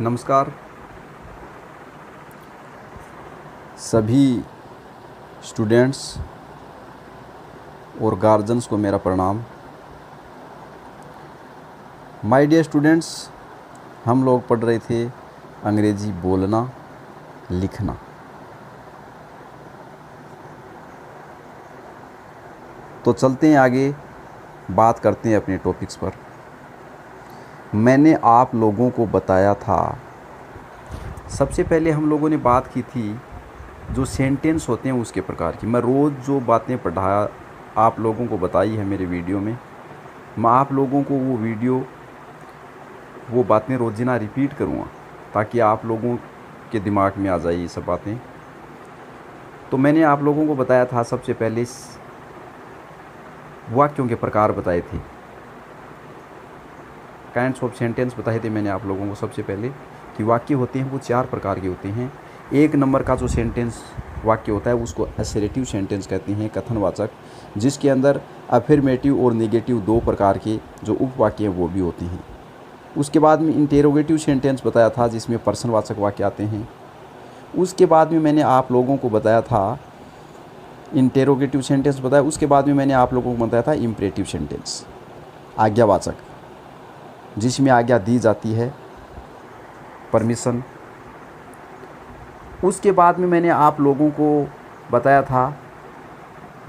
नमस्कार सभी स्टूडेंट्स और गार्जियंस को मेरा प्रणाम। माय डियर स्टूडेंट्स, हम लोग पढ़ रहे थे अंग्रेज़ी बोलना लिखना। तो चलते हैं आगे, बात करते हैं अपने टॉपिक्स पर। मैंने आप लोगों को बताया था, सबसे पहले हम लोगों ने बात की थी जो सेंटेंस होते हैं उसके प्रकार की। मैं रोज़ जो बातें पढ़ाया आप लोगों को बताई है मेरे वीडियो में, मैं आप लोगों को वो बातें रोज़ाना रिपीट करूँगा ताकि आप लोगों के दिमाग में आ जाए ये सब बातें। तो मैंने आप लोगों को बताया था, सबसे पहले वाक्यों के प्रकार बताए थे, काइंड्स ऑफ सेंटेंस बताए थे मैंने आप लोगों को सबसे पहले कि वाक्य होते हैं वो 4 प्रकार के होते हैं। एक नंबर का जो सेंटेंस वाक्य होता है उसको असर्टिव सेंटेंस कहते हैं, कथनवाचक, जिसके अंदर अफर्मेटिव और नेगेटिव 2 प्रकार के जो उपवाक्य हैं वो भी होते हैं। उसके बाद में इंटेरोगेटिव सेंटेंस बताया था जिसमें प्रश्नवाचक वाक्य आते हैं। उसके बाद में मैंने आप लोगों को बताया था इंटेरोगेटिव सेंटेंस बताया। उसके बाद में मैंने आप लोगों को बताया था इम्परेटिव सेंटेंस, आज्ञावाचक, जिसमें आज्ञा दी जाती है, परमिशन। उसके बाद में मैंने आप लोगों को बताया था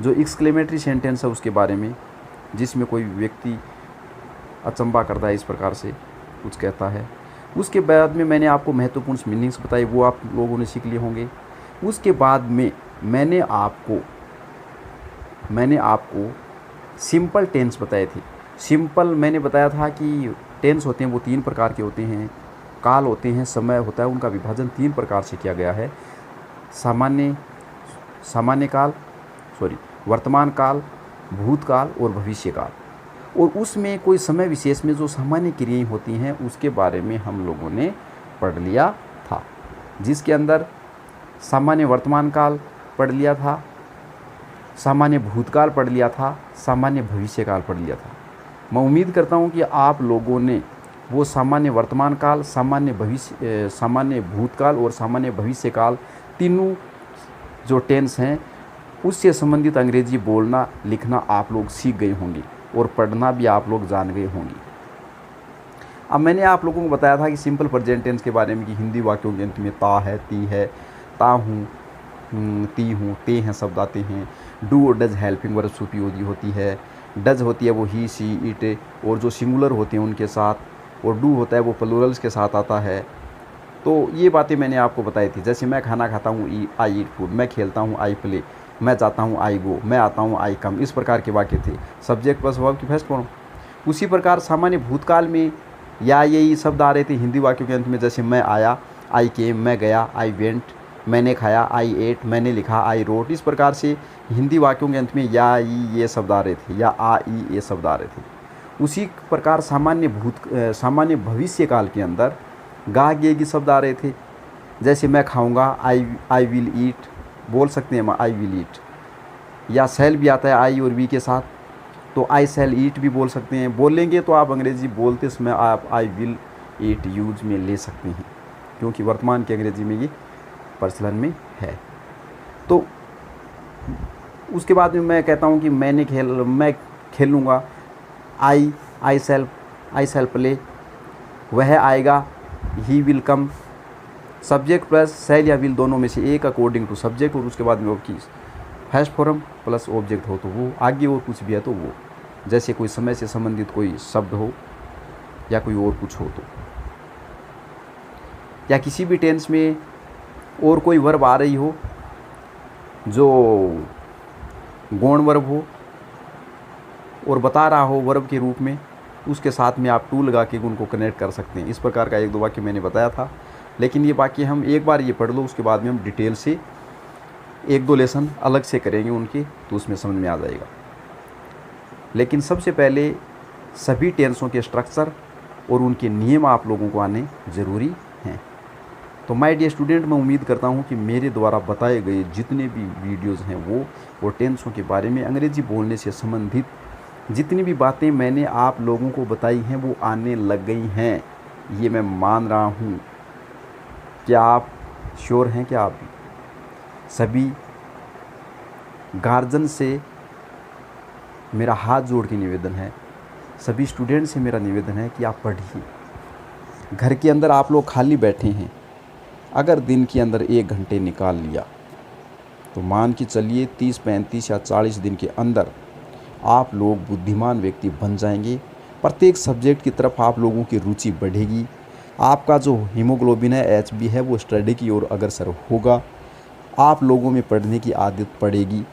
जो एक्सक्लेमेटरी सेंटेंस है उसके बारे में, जिसमें कोई व्यक्ति अचंभा करता है, इस प्रकार से कुछ कहता है। उसके बाद में मैंने आपको महत्वपूर्ण मीनिंग्स बताई, वो आप लोगों ने सीख लिए होंगे। उसके बाद में मैंने आपको सिंपल टेंस बताए थे। सिंपल मैंने बताया था कि टेंस होते हैं वो 3 प्रकार के होते हैं, काल होते हैं, समय होता है, उनका विभाजन 3 प्रकार से किया गया है। सामान्य काल, वर्तमान काल, भूतकाल और भविष्य काल। और उसमें कोई समय विशेष में जो सामान्य क्रियाएं होती हैं उसके बारे में हम लोगों ने पढ़ लिया था, जिसके अंदर सामान्य वर्तमान काल पढ़ लिया था, सामान्य भूतकाल पढ़ लिया था, सामान्य भविष्य काल पढ़ लिया था। मैं उम्मीद करता हूं कि आप लोगों ने वो सामान्य वर्तमान काल, सामान्य भूतकाल और सामान्य भविष्य काल, तीनों जो टेंस हैं उससे संबंधित अंग्रेजी बोलना लिखना आप लोग सीख गए होंगे और पढ़ना भी आप लोग जान गए होंगे। अब मैंने आप लोगों को बताया था कि सिंपल प्रेजेंट टेंस के बारे में कि हिंदी वाक्यों के अंत में ता है, ती है, ता हूँ, ती हूँ, ते हैं शब्द आते हैं। डू और डज हेल्पिंग वर्ब्स उपयोगी होती है। डज होती है वो ही, सी, इट, और जो सिंगुलर होते हैं उनके साथ, और डू होता है वो प्लूरल्स के साथ आता है। तो ये बातें मैंने आपको बताई थी। जैसे मैं खाना खाता हूँ, आई ईट फूड, मैं खेलता हूँ, आई प्ले, मैं जाता हूँ, आई गो, मैं आता हूँ, आई कम, इस प्रकार के वाक्य थे, सब्जेक्ट प्लस वर्ब की फर्स्ट फॉर्म। उसी प्रकार सामान्य भूतकाल में या यही शब्द आ रहे थे हिंदी वाक्यों के अंत में, जैसे मैं आया, आई केम, मैं गया, आई वेंट, मैंने खाया, आई एट, मैंने लिखा, आई रोट। इस प्रकार से हिंदी वाक्यों के अंत में या, ई, ये शब्द आ रहे थे, या आ, ई, ये शब्द आ रहे थे। उसी प्रकार सामान्य भविष्य काल के अंदर गा, गे की शब्द आ रहे थे। जैसे मैं खाऊंगा, आई विल ईट, बोल सकते हैं आई विल ईट, या सेल भी आता है आई और वी के साथ, तो आई सेल ईट भी बोल सकते हैं। बोलेंगे तो आप अंग्रेज़ी बोलते समय आप आई विल ईट यूज में ले सकते हैं, क्योंकि वर्तमान की अंग्रेज़ी में ये प्रचलन में है। तो उसके बाद में मैं कहता हूँ कि मैं खेलूँगा, आई सेल प्ले, वह आएगा, he will come. Subject plus shall या विल दोनों में से एक अकॉर्डिंग टू सब्जेक्ट, और उसके बाद में की फर्स्ट फॉर्म प्लस ऑब्जेक्ट हो तो वो आगे, और कुछ भी है तो वो, जैसे कोई समय से संबंधित कोई शब्द हो या कोई और कुछ हो तो, या किसी भी टेंस में और कोई वर्ब आ रही हो जो गौण वर्ब हो और बता रहा हो वर्ब के रूप में, उसके साथ में आप टू लगा के उनको कनेक्ट कर सकते हैं। इस प्रकार का 1-2 वाक्य मैंने बताया था, लेकिन ये वाक्य हम एक बार ये पढ़ लो, उसके बाद में हम डिटेल से 1-2 लेसन अलग से करेंगे उनके, तो उसमें समझ में आ जाएगा। लेकिन सबसे पहले सभी टेंसों के स्ट्रक्चर और उनके नियम आप लोगों को आने ज़रूरी हैं। तो माय डियर स्टूडेंट, मैं उम्मीद करता हूँ कि मेरे द्वारा बताए गए जितने भी वीडियोज़ हैं वो टेंसों के बारे में, अंग्रेज़ी बोलने से संबंधित जितनी भी बातें मैंने आप लोगों को बताई हैं वो आने लग गई हैं, ये मैं मान रहा हूँ। क्या आप श्योर हैं? क्या आप भी? सभी गार्जियन से मेरा हाथ जोड़ के निवेदन है, सभी स्टूडेंट से मेरा निवेदन है कि आप पढ़िए। घर के अंदर आप लोग खाली बैठे हैं, अगर दिन के अंदर 1 घंटे निकाल लिया तो मान के चलिए 30, 35 या 40 दिन के अंदर आप लोग बुद्धिमान व्यक्ति बन जाएंगे। प्रत्येक सब्जेक्ट की तरफ आप लोगों की रुचि बढ़ेगी। आपका जो हीमोग्लोबिन है, HB है, वो स्टडी की ओर अग्रसर होगा। आप लोगों में पढ़ने की आदत पड़ेगी।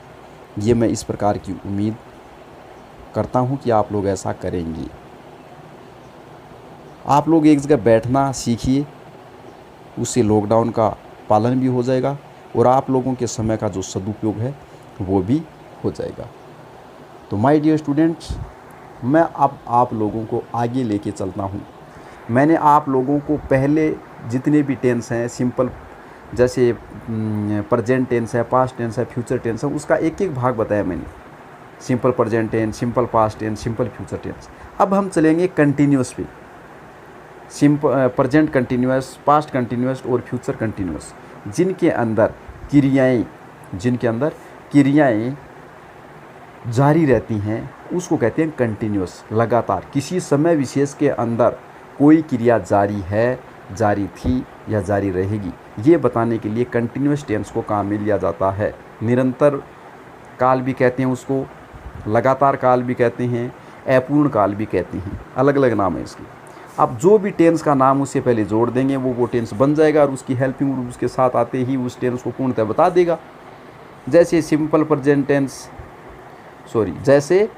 ये मैं इस प्रकार की उम्मीद करता हूँ कि आप लोग ऐसा करेंगे। आप लोग एक जगह बैठना सीखिए, उससे लॉकडाउन का पालन भी हो जाएगा और आप लोगों के समय का जो सदुपयोग है वो भी हो जाएगा। तो माय डियर स्टूडेंट्स, मैं अब आप लोगों को आगे लेके चलता हूँ। मैंने आप लोगों को पहले जितने भी टेंस हैं, सिंपल जैसे प्रेजेंट टेंस है, पास्ट टेंस है, फ्यूचर टेंस है, उसका एक एक भाग बताया मैंने। Simple present tense, simple past tense, simple future tense. अब हम चलेंगे कंटिन्यूस पे। Simple present continuous, past continuous और फ्यूचर कंटिन्यूस, जिनके अंदर क्रियाएं जारी रहती हैं, उसको कहते हैं कंटिन्यूस। लगातार किसी समय विशेष के अंदर कोई क्रिया जारी है, जारी थी या जारी रहेगी, ये बताने के लिए कंटिन्यूस टेंस को काम में लिया जाता है। निरंतर काल भी कहते हैं उसको, लगातार काल भी कहते हैं, अपूर्ण काल भी कहते हैं, अलग अलग नाम है इसके। अब जो भी टेंस का नाम उससे पहले जोड़ देंगे वो टेंस बन जाएगा और उसकी हेल्पिंग वर्ब उसके साथ आते ही उस टेंस को पूर्णतः बता देगा। जैसे सिंपल प्रेजेंट टेंस, जैसे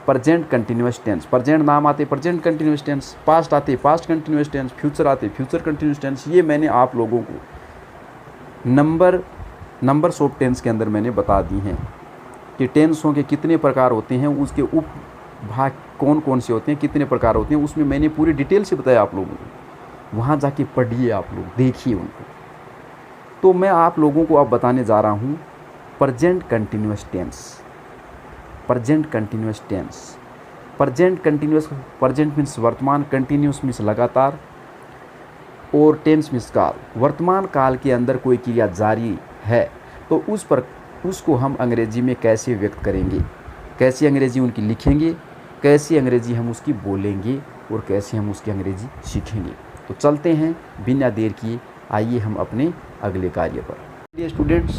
प्रेजेंट कंटिन्यूस टेंस, प्रेजेंट नाम आते प्रेजेंट कंटिन्यूस टेंस, पास्ट आते पास्ट कंटिन्यूस टेंस, फ्यूचर आते फ्यूचर कंटिन्यूस टेंस। ये मैंने आप लोगों को नंबर्स ऑफ टेंस के अंदर मैंने बता दी हैं कि टेंसों के कितने प्रकार होते हैं, उसके उप भाग कौन कौन से होते हैं, कितने प्रकार होते हैं, उसमें मैंने पूरी डिटेल से बताया आप लोगों को। वहाँ जाके पढ़िए, आप लोग देखिए उनको। तो मैं आप लोगों को अब बताने जा रहा हूँ present continuous tense. Present continuous tense, present means वर्तमान, कंटिन्यूस मीन्स लगातार, और टेंस मीन्स काल। वर्तमान काल के अंदर कोई क्रिया जारी है तो उसको हम अंग्रेजी में कैसे व्यक्त करेंगे, कैसी अंग्रेजी उनकी लिखेंगे, कैसी अंग्रेजी हम उसकी बोलेंगे और कैसे हम उसकी अंग्रेजी सीखेंगे। तो चलते हैं बिना देर किए, आइए हम अपने अगले कार्य पर। डियर स्टूडेंट्स,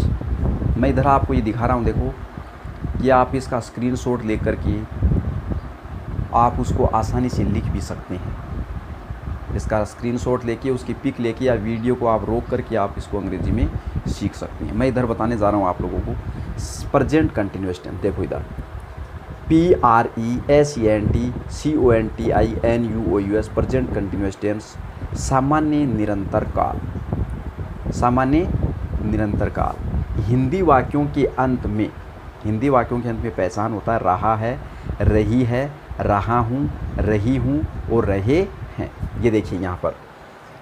मैं इधर आपको ये दिखा रहा हूँ, देखो कि आप इसका स्क्रीनशॉट लेकर के आप उसको आसानी से लिख भी सकते हैं। इसका स्क्रीनशॉट लेके, उसकी पिक लेके या वीडियो को आप रोक करके आप इसको अंग्रेजी में सीख सकते हैं। मैं इधर बताने जा रहा हूँ आप लोगों को प्रेजेंट कंटिन्यूस टेंस। देखो इधर PRESENT प्रेजेंट कंटिन्यूस टेंस, सामान्य निरंतर काल। सामान्य निरंतर काल हिंदी वाक्यों के अंत में पहचान होता है रहा है, रही है, रहा हूँ, रही हूँ और रहे हैं। ये देखिए यहाँ पर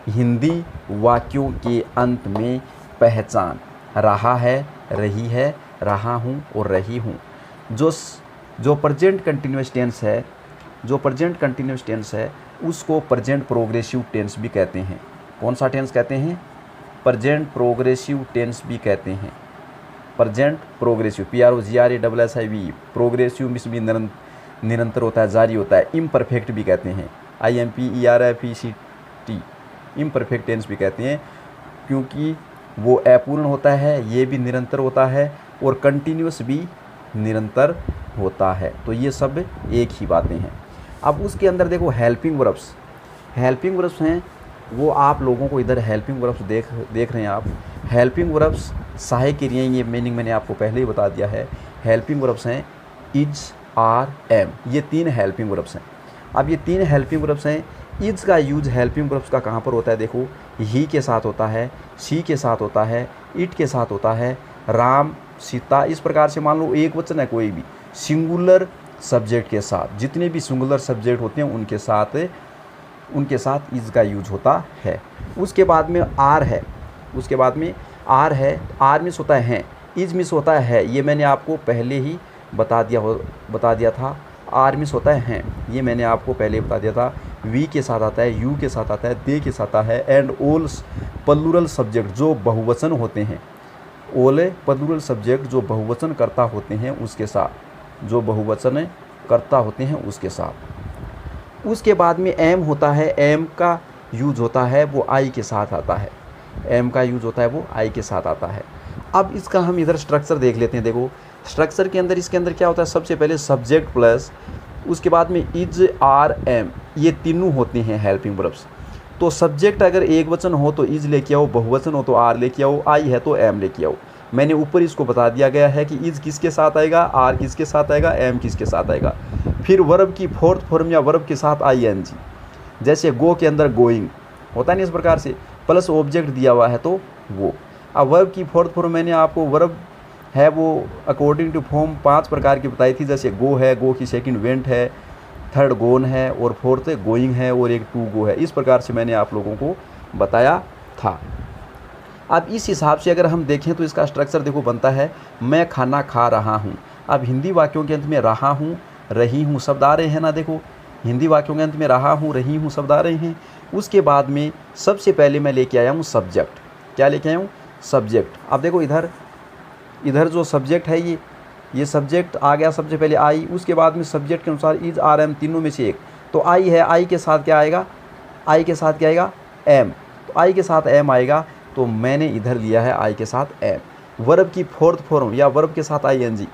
हिंदी वाक्यों के अंत में पहचान रहा है, रही है, रहा हूँ और रही हूँ। जो प्रेजेंट कंटिन्यूस टेंस है उसको प्रेजेंट प्रोग्रेसिव टेंस भी कहते हैं। कौन सा टेंस कहते हैं? प्रेजेंट प्रोग्रेसिव टेंस भी कहते हैं। Present progressive, PROGRASSIV, progressive means भी निरंतर होता है, जारी होता है। इम्परफेक्ट भी कहते हैं, IMPERFECT, इम्परफेक्ट टेंस भी कहते हैं, क्योंकि वो अपूर्ण होता है, ये भी निरंतर होता है और कंटिन्यूस भी निरंतर होता है। तो ये सब एक ही बातें हैं। अब उसके अंदर देखो हेल्पिंग वर्ब्स हैं, वो आप लोगों को इधर हेल्पिंग वर्ब्स देख रहे हैं आप। हेल्पिंग वर्ब्स सहायक क्रियाएं, ये मीनिंग मैंने आपको पहले ही बता दिया है। हेल्पिंग वर्ब्स हैं इज, आर, एम, ये 3 हेल्पिंग वर्ब्स हैं। अब ये 3 हेल्पिंग वर्ब्स हैं। इज का यूज हेल्पिंग वर्ब्स का कहाँ पर होता है? देखो ही के साथ होता है, सी के साथ होता है, इट के साथ होता है, राम, सीता, इस प्रकार से मान लो एक वचन है कोई भी सिंगुलर सब्जेक्ट के साथ, जितने भी सिंगुलर सब्जेक्ट होते हैं उनके साथ इज का यूज होता है। उसके बाद में आर है, आर मिस होता है, इज मिस होता है, ये मैंने आपको पहले ही बता दिया था। आर मिस होता है, ये मैंने आपको पहले बता दिया था। वी के साथ आता है, यू के साथ आता है, दे के साथ आता है, एंड ऑल प्लूरल सब्जेक्ट जो बहुवचन होते हैं, ऑल प्लूरल सब्जेक्ट जो बहुवचन करता होते हैं उसके साथ, जो बहुवचन करता होते हैं उसके साथ। उसके बाद में एम होता है, एम का यूज होता है वो आई के साथ आता है, एम का यूज होता है वो आई के साथ आता है। अब इसका हम इधर स्ट्रक्चर देख लेते हैं। देखो स्ट्रक्चर के अंदर, इसके अंदर क्या होता है, सबसे पहले सब्जेक्ट प्लस, उसके बाद में इज, आर, एम, ये तीनों होते हैं हेल्पिंग वर्ब्स। तो सब्जेक्ट अगर एक वचन हो तो इज लेके आओ, बहुवचन हो तो आर लेके आओ, आई है तो एम लेके आओ। मैंने ऊपर इसको बता दिया गया है कि इज किसके साथ आएगा, आर किसके साथ आएगा, एम किसके साथ आएगा। फिर वर्ब की फोर्थ फॉर्म या वर्ब के साथ आई एन जी, जैसे गो के अंदर गोइंग होता है ना, इस प्रकार से, प्लस ऑब्जेक्ट दिया हुआ है तो वो। अब वर्ब की फोर्थ फॉर्म मैंने आपको वर्ब है वो अकॉर्डिंग टू फॉर्म 5 प्रकार की बताई थी, जैसे गो है, गो की सेकंड वेंट है, थर्ड गोन है और फोर्थ गोइंग है और एक टू गो है। इस प्रकार से मैंने आप लोगों को बताया था। अब इस हिसाब से अगर हम देखें तो इसका स्ट्रक्चर देखो बनता है, मैं खाना खा रहा हूँ। अब हिंदी वाक्यों के अंत में रहा हूँ, रही हूँ शब्द आ रहे हैं ना, देखो हिंदी वाक्यों के अंत में रहा हूँ, रही हूँ शब्द आ रहे हैं। उसके बाद में सबसे पहले मैं लेके आया हूँ सब्जेक्ट। क्या लेके आया हूँ, सब्जेक्ट। अब देखो इधर जो सब्जेक्ट है ये सब्जेक्ट आ गया सबसे पहले आई, उसके बाद में सब्जेक्ट के अनुसार इज, आर, एम तीनों में से एक। तो आई है, आई के साथ क्या आएगा, आई के साथ क्या आएगा, एम। तो आई के साथ एम आएगा, तो मैंने इधर लिया है आई के साथ एम। वर्ब की फोर्थ फॉर्म या वर्ब के साथ आई एन जी,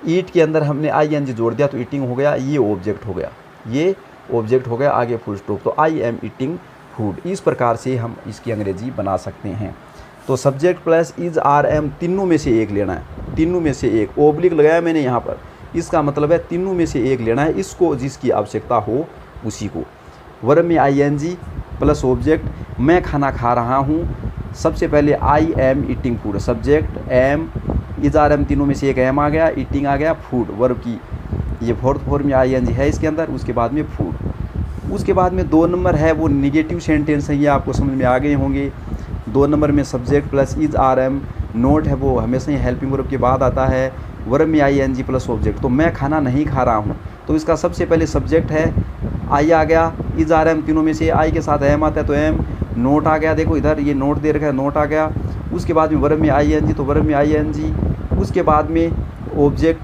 ईट के अंदर हमने आई एन जी जोड़ दिया तो ईटिंग हो गया, ये ऑब्जेक्ट हो गया, ये ऑब्जेक्ट हो गया, आगे फुल स्टॉप। तो आई एम ईटिंग फूड। इस प्रकार से हम इसकी अंग्रेजी बना सकते हैं। तो subject plus is, are, am तीनों में से एक लेना है, तीनों में से एक। ओब्लिक लगाया मैंने यहाँ पर, इसका मतलब है तीनों में से एक लेना है, इसको जिसकी आवश्यकता हो उसी को। वर्ब में I N G plus object, मैं खाना खा रहा हूँ, सबसे पहले I am eating food, subject am, is, are, am तीनों में से एक एम आ गया, ईटिंग आ गया, फूड वर्ब की ये फोर्थ फॉर्म में आई एन जी है इसके अंदर, उसके बाद में फूड। उसके बाद में 2 नंबर है वो निगेटिव सेंटेंस है, ये आपको समझ में आ गए होंगे। 2 नंबर में subject plus is, are, am, not है वो हमेशा ही हेल्पिंग वर्ब के बाद आता है, वर्ब में I N G plus object. तो मैं खाना नहीं खा रहा हूँ, तो इसका सबसे पहले सब्जेक्ट है, आई आ गया, इज, आर, एम तीनों में से आई के साथ एम आता है तो एम, नोट आ गया, देखो इधर ये नोट दे रखा है, नोट आ गया। उसके बाद में वर्ब में आई एन जी, तो वर्ब में आई एन जी, उसके बाद में ऑब्जेक्ट,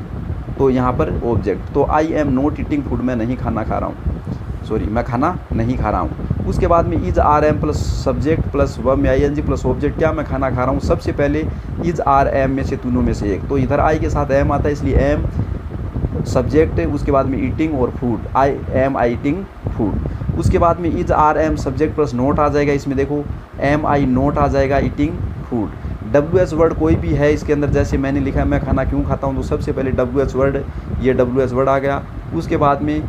तो यहाँ पर ऑब्जेक्ट। तो I am not eating food, मैं नहीं खाना खा रहा हूँ, सॉरी मैं खाना नहीं खा रहा हूँ। उसके बाद में is, are, am plus subject plus verb में I N G plus object, क्या मैं खाना खा रहा हूँ, सबसे पहले इज, आर, एम में से तीनों में से एक। तो इधर आई के साथ एम आता है इसलिए एम सब्जेक्ट, उसके बाद में ईटिंग और food, I am I eating food. उसके बाद में is, are, am subject plus not आ जाएगा, इसमें देखो एम आई नोट आ जाएगा, eating food. W H word कोई भी है इसके अंदर, जैसे मैंने लिखा है मैं खाना क्यों खाता हूँ, तो सबसे पहले डब्ल्यू एच वर्ड, ये डब्ल्यू एच वर्ड आ गया। उसके बाद में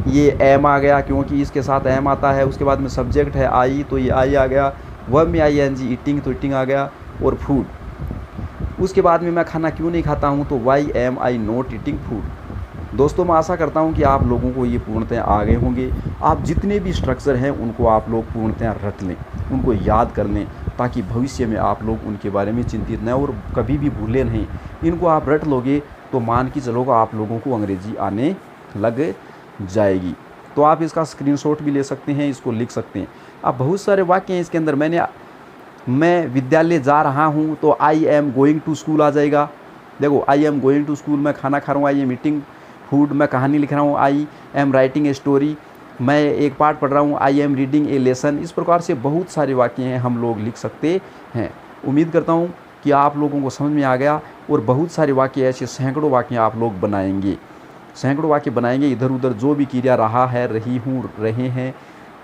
ये एम आ गया क्योंकि इसके साथ एम आता है। उसके बाद में सब्जेक्ट है आई, तो ये आई आ गया, वर्ब में आई एन जी ईटिंग, तो ईटिंग आ गया और फूड। उसके बाद में मैं खाना क्यों नहीं खाता हूँ, तो why am I not eating food. दोस्तों मैं आशा करता हूँ कि आप लोगों को ये पूर्णतः आ गए होंगे। आप जितने भी स्ट्रक्चर हैं उनको आप लोग पूर्णतः रट लें, उनको याद कर लें, ताकि भविष्य में आप लोग उनके बारे में चिंतित न और कभी भी भूलें नहीं। इनको आप रट लोगे तो मान के चलोगा आप लोगों को अंग्रेजी आने लग जाएगी। तो आप इसका स्क्रीनशॉट भी ले सकते हैं, इसको लिख सकते हैं। अब बहुत सारे वाक्य हैं इसके अंदर, मैं विद्यालय जा रहा हूँ, तो I am going to school आ जाएगा। देखो I am going to school, मैं खाना खा रहा हूँ, आई एम ईटिंग फूड, मैं कहानी लिख रहा हूँ, I am writing a story, मैं एक पाठ पढ़ रहा हूँ, I am reading A lesson. इस प्रकार से बहुत सारे वाक्य हैं हम लोग लिख सकते हैं। उम्मीद करता हूँ कि आप लोगों को समझ में आ गया और बहुत सारे वाक्य ऐसे सैकड़ों वाक्य आप लोग बनाएंगे, सैकड़ों वाक्य बनाएंगे। इधर उधर जो भी क्रिया रहा है, रही हूँ, रहे हैं,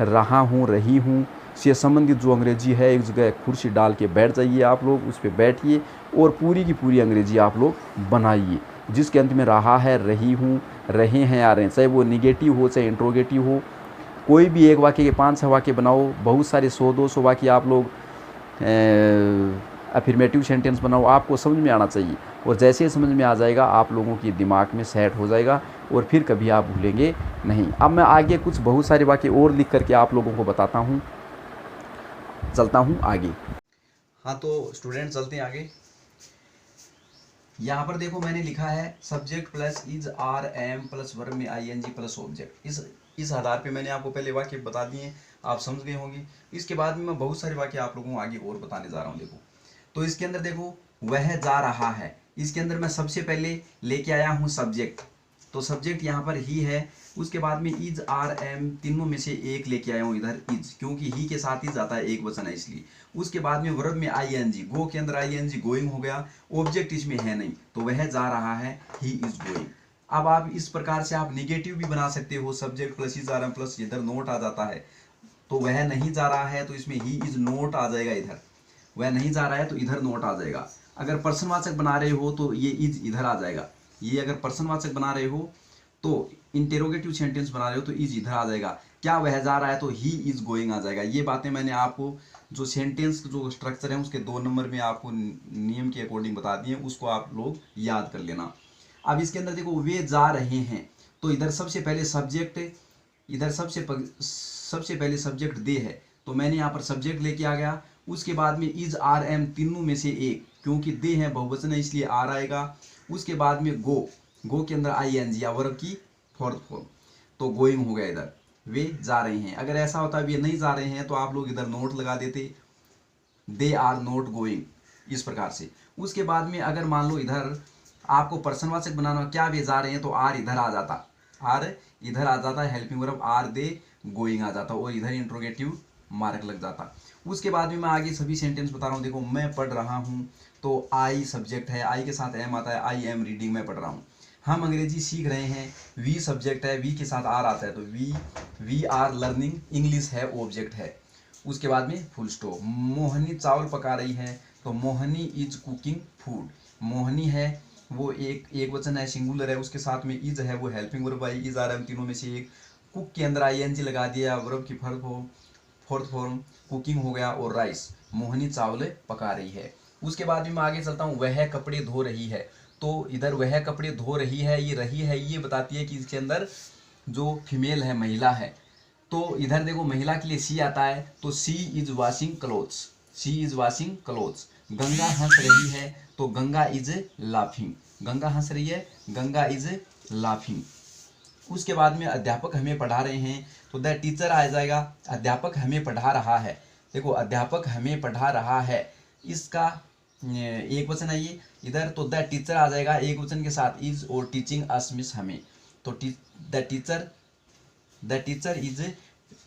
रहा हूँ, रही हूँ से संबंधित जो अंग्रेजी है, एक जगह कुर्सी डाल के बैठ जाइए आप लोग, उस पर बैठिए और पूरी की पूरी अंग्रेजी आप लोग बनाइए, जिसके अंत में रहा है, रही हूँ, रहे हैं आ रहे हैं, चाहे वो निगेटिव हो चाहे इंट्रोगेटिव हो। कोई भी एक वाक्य के 5-6 वाक्य बनाओ, बहुत सारे 100-200 वाक्य आप लोग अफर्मेटिव सेंटेंस बनाओ, आपको समझ में आना चाहिए। और जैसे ही समझ में आ जाएगा आप लोगों की दिमाग में सेट हो जाएगा और फिर कभी आप भूलेंगे नहीं। अब मैं आगे कुछ बहुत सारे वाक्य और लिख करके आप लोगों को बताता हूँ, चलता हूँ आगे। हाँ तो स्टूडेंट चलते हैं आगे। यहाँ पर देखो मैंने लिखा है subject plus is, are, am plus verb में I N G plus object. इस इस आधार पे मैंने आपको पहले वाक्य बता दिए, आप समझ गए होंगे। इसके बाद में मैं बहुत सारे वाक्य आप लोगों को आगे और बताने जा रहा हूँ। देखो तो इसके अंदर देखो वह जा रहा है, इसके अंदर मैं सबसे पहले लेके आया हूँ सब्जेक्ट, तो सब्जेक्ट यहाँ पर ही है। उसके बाद में इज आर एम तीनों में से एक लेके आया हूँ इधर इज, क्योंकि ही के साथ इज आता है, एक वचन है इसलिए। उसके बाद में वर्ब में आई एन जी, गो के अंदर आई एन जी गोइंग हो गया, ऑब्जेक्ट इसमें है नहीं, तो वह जा रहा है, ही इज गोइंग। अब आप इस प्रकार से आप निगेटिव भी बना सकते हो, subject plus is are am plus इधर नोट आ जाता है, तो वह नहीं जा रहा है तो इसमें ही इज नोट आ जाएगा इधर, वह नहीं जा रहा है तो इधर नोट आ जाएगा। अगर पर्सनवाचक बना रहे हो तो ये इज इधर आ जाएगा, ये अगर पर्सनवाचक बना रहे हो तो इंटेरोगेटिव सेंटेंस बना रहे हो तो इज इधर आ जाएगा। क्या वह जा रहा है तो ही इज गोइंग आ जाएगा। ये बातें मैंने आपको जो सेंटेंस जो स्ट्रक्चर है उसके 2 नंबर में आपको नियम के अकॉर्डिंग बता दिए, उसको आप लोग याद कर लेना। अब इसके अंदर देखो वे जा रहे हैं, तो इधर सबसे पहले सब्जेक्ट, इधर सबसे पहले सब्जेक्ट दे है, तो मैंने यहाँ पर सब्जेक्ट लेके आ गया। उसके बाद में इज आर एम तीनों में से एक, क्योंकि दे है बहुवचन है इसलिए आर आएगा। उसके बाद में गो के अंदर आई एन जी या वर्ब की फोर्थ फॉर्म, तो गोइंग हो गया इधर, वे जा रहे हैं। अगर ऐसा होता वे नहीं जा रहे हैं तो आप लोग इधर नोट लगा देते, दे आर नोट गोइंग, इस प्रकार से। उसके बाद में अगर मान लो इधर आपको पर्सनवाचक बनाना, क्या वे जा रहे हैं, तो आर इधर आ जाता, आर इधर आ जाता, helping verb are they going आ जाता और इधर इंट्रोगेटिव मार्क लग जाता। उसके बाद में मैं आगे सभी सेंटेंस बता रहा हूँ। देखो मैं पढ़ रहा हूँ, तो आई सब्जेक्ट है, आई के साथ एम आता है, आई एम रीडिंग, मैं पढ़ रहा हूँ। हम अंग्रेजी सीख रहे हैं, वी सब्जेक्ट है, वी के साथ आर आता है, तो वी आर लर्निंग इंग्लिश है, ऑब्जेक्ट है। उसके बाद में फुल स्टॉप। मोहनी चावल पका रही है, तो मोहनी इज कुकिंग फूड, मोहनी है वो एक वचन है, सिंगुलर है, उसके साथ में इज है, वो हेल्पिंग वर्ब आई, इज आर एम तीनों में से एक। कुक के अंदर आई एन जी लगा दिया, वर्ब की फोर्थ फॉर्म कुकिंग हो गया, और राइस, मोहनी चावल पका रही है। उसके बाद भी मैं आगे चलता हूँ, वह कपड़े धो रही है, तो इधर वह कपड़े धो रही है, ये बताती है कि इसके अंदर जो फीमेल है, महिला है। तो इधर देखो महिला के लिए सी आता है, तो she is washing clothes, she is washing clothes. Ganga हंस रही है, तो गंगा इज लाफिंग, गंगा हंस रही है, गंगा इज लाफिंग। उसके बाद में अध्यापक हमें पढ़ा रहे हैं, तो द टीचर आ जाएगा, अध्यापक हमें पढ़ा रहा है। देखो अध्यापक हमें पढ़ा रहा है, इसका एक वचन है ये इधर, तो द टीचर आ जाएगा एक वचन के साथ, इज और टीचिंग अस मीन्स हमें, तो the teacher is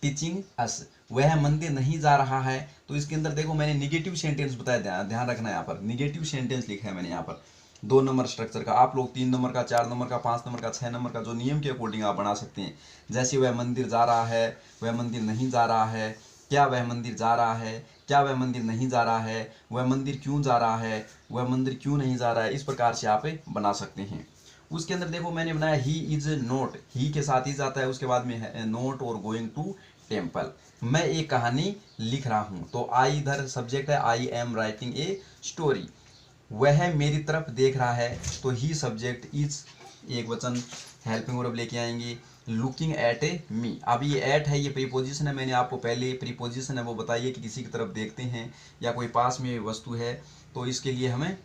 teaching us. वह मंदिर नहीं जा रहा है, तो इसके अंदर देखो मैंने निगेटिव सेंटेंस बताया, ध्यान रखना है, यहाँ पर निगेटिव सेंटेंस लिखा है मैंने यहाँ पर 2 नंबर स्ट्रक्चर का। आप लोग 3 नंबर का, 4 नंबर का, 5 नंबर का, 6 नंबर का जो नियम के अकॉर्डिंग आप बना सकते हैं। जैसे वह मंदिर जा रहा है, वह मंदिर नहीं जा रहा है, क्या वह मंदिर जा रहा है, क्या वह मंदिर नहीं जा रहा है, वह मंदिर क्यों जा रहा है, वह मंदिर क्यों नहीं जा रहा है, इस प्रकार से आप बना सकते हैं। उसके अंदर देखो मैंने बनाया ही इज नोट, ही के साथ इज आता है, उसके बाद में है नोट और गोइंग टू टेम्पल। मैं एक कहानी लिख रहा हूँ, तो आई इधर सब्जेक्ट है, I am writing a story. वह मेरी तरफ देख रहा है, तो ही सब्जेक्ट इज एक वचन, हेल्पिंग वर्ब लेके आएंगे, लुकिंग एट ए मी। अब ये एट है, ये प्रीपोजिशन है, मैंने आपको पहले प्रीपोजिशन है वो बताइए कि किसी की तरफ देखते हैं या कोई पास में वस्तु है, तो इसके लिए हमें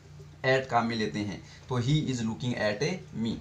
एट काम में लेते हैं। तो he is looking at a me,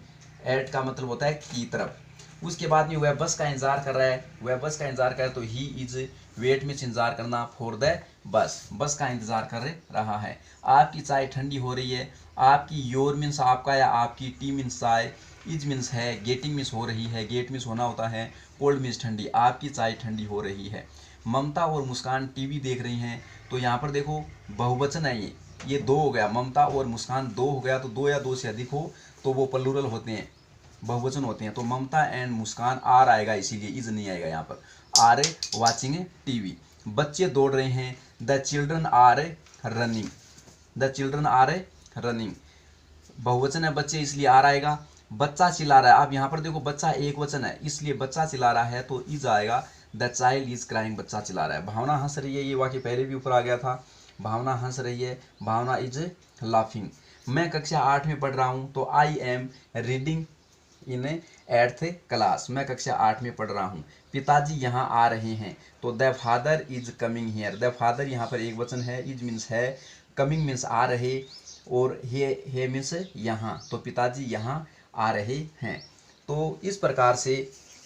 at का मतलब होता है की तरफ। उसके बाद में वह बस का इंतजार कर रहा है, वह बस का इंतजार कर रहा है, तो ही इज वेट मीन्स इंतजार करना, फॉर द बस, बस का इंतजार कर रहा है। आपकी चाय ठंडी हो रही है, आपकी, योर मीन्स आपका या आपकी, टी मीन्स चाय, इज मीन्स है, गेटिंग मीन्स हो रही है, गेट मीन्स होना होता है, कोल्ड मीन्स ठंडी, आपकी चाय ठंडी हो रही है। ममता और मुस्कान टीवी देख रही हैं, तो यहाँ पर देखो बहुवचन है, ये 2 हो गया, ममता और मुस्कान 2 हो गया, तो 2 या 2 से अधिक हो तो वो प्लूरल होते हैं, बहुवचन होते हैं। तो ममता एंड मुस्कान आर आएगा, इसीलिए इज नहीं आएगा यहाँ पर, आर वाचिंग टीवी। बच्चे दौड़ रहे हैं, the children are running, the children are running, बहुवचन है बच्चे इसलिए आर आएगा। बच्चा चिल्ला रहा है, अब यहाँ पर देखो बच्चा एक वचन है इसलिए बच्चा चिल्ला रहा है, तो इज आएगा, द चाइल्ड इज क्राइंग, बच्चा चिल्ला रहा है। भावना हंस रही है, ये वाक्य पहले भी ऊपर आ गया था, भावना हंस रही है, भावना इज लाफिंग। मैं कक्षा 8 में पढ़ रहा हूँ, तो I am reading in 8th class, मैं कक्षा 8 में पढ़ रहा हूँ। पिताजी यहाँ आ रहे हैं, तो the father is coming here, the father यहाँ पर एक वचन है, इज मीन्स है, कमिंग मीन्स आ रहे, और हे मीन्स यहाँ, तो पिताजी यहाँ आ रहे हैं। तो इस प्रकार से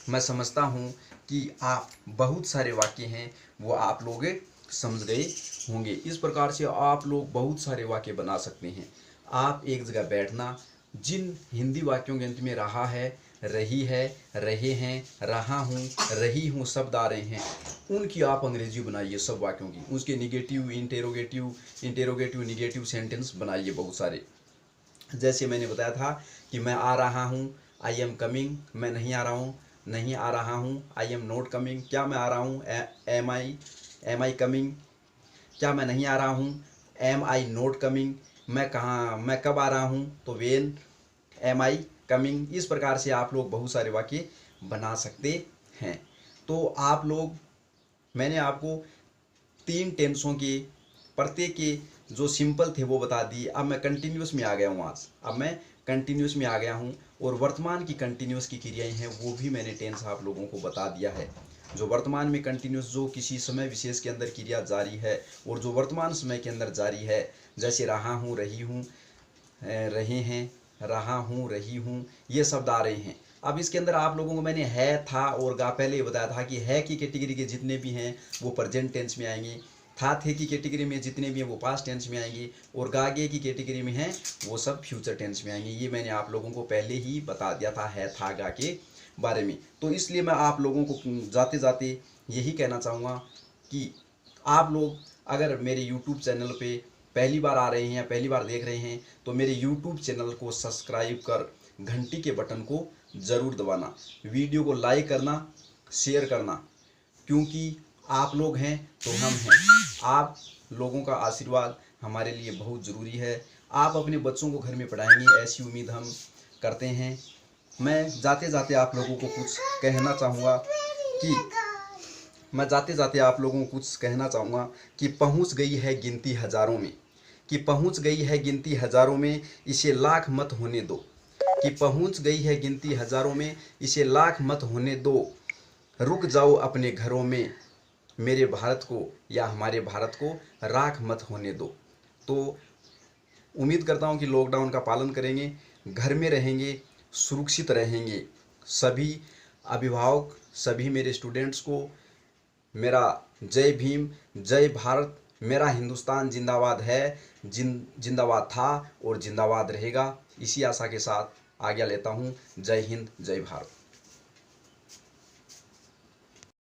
मैं समझता हूँ कि आप बहुत सारे वाक्य हैं वो आप लोग समझ गए होंगे। इस प्रकार से आप लोग बहुत सारे वाक्य बना सकते हैं। आप एक जगह बैठना, जिन हिंदी वाक्यों के अंत में रहा है, रही है, रहे हैं, रहा हूँ, रही हूँ शब्द आ रहे हैं, उनकी आप अंग्रेजी बनाइए सब वाक्यों की। उसके निगेटिव, इंटेरोगेटिव निगेटिव सेंटेंस बनाइए बहुत सारे। जैसे मैंने बताया था कि मैं आ रहा हूँ, आई एम कमिंग, मैं नहीं आ रहा हूँ, नहीं आ रहा हूँ, आई एम नॉट कमिंग, क्या मैं आ रहा हूँ, एम आई कमिंग, क्या मैं नहीं आ रहा हूँ, एम आई नॉट कमिंग, मैं कब आ रहा हूँ, तो वेन एम आई कमिंग। इस प्रकार से आप लोग बहुत सारे वाक्य बना सकते हैं। तो आप लोग, मैंने आपको 3 टेंसों के प्रत्येक के जो सिंपल थे वो बता दिए। अब मैं कंटिन्यूस में आ गया हूँ और वर्तमान की कंटिन्यूस की क्रियाएं हैं वो भी मैंने टेंस आप लोगों को बता दिया है। जो वर्तमान में कंटिन्यूस, जो किसी समय विशेष के अंदर क्रिया जारी है और जो वर्तमान समय के अंदर जारी है, जैसे रहा हूँ, रही हूँ, रहे हैं, रहा हूँ, रही हूँ, ये शब्द आ रहे हैं। अब इसके अंदर आप लोगों को मैंने है, था और गा पहले ही बताया था कि है की कैटेगरी के जितने भी हैं वो प्रेजेंट टेंस में आएंगे, था थे की कैटेगरी में जितने भी हैं वो पास्ट टेंस में आएंगे, और गागे की कैटेगरी में हैं वो सब फ्यूचर टेंस में आएंगे। ये मैंने आप लोगों को पहले ही बता दिया था है, था, गा के बारे में। तो इसलिए मैं आप लोगों को जाते जाते यही कहना चाहूँगा कि आप लोग अगर मेरे यूट्यूब चैनल पे पहली बार आ रहे हैं या पहली बार देख रहे हैं तो मेरे यूट्यूब चैनल को सब्सक्राइब कर घंटी के बटन को ज़रूर दबाना, वीडियो को लाइक करना, शेयर करना, क्योंकि आप लोग हैं तो हम हैं। आप लोगों का आशीर्वाद हमारे लिए बहुत ज़रूरी है। आप अपने बच्चों को घर में पढ़ाएंगे ऐसी उम्मीद हम करते हैं। मैं जाते जाते आप लोगों को कुछ कहना चाहूँगा कि पहुँच गई है गिनती हज़ारों में, कि पहुँच गई है गिनती हज़ारों में, इसे लाख मत होने दो, कि पहुँच गई है गिनती हज़ारों में, इसे लाख मत होने दो, रुक जाओ अपने घरों में, मेरे भारत को या हमारे भारत को राख मत होने दो। तो उम्मीद करता हूँ कि लॉकडाउन का पालन करेंगे, घर में रहेंगे, सुरक्षित रहेंगे। सभी अभिभावक, सभी मेरे स्टूडेंट्स को मेरा जय भीम, जय भारत, मेरा हिंदुस्तान जिंदाबाद है, जिंदाबाद था और जिंदाबाद रहेगा। इसी आशा के साथ आज्ञा लेता हूँ। जय हिंद, जय भारत।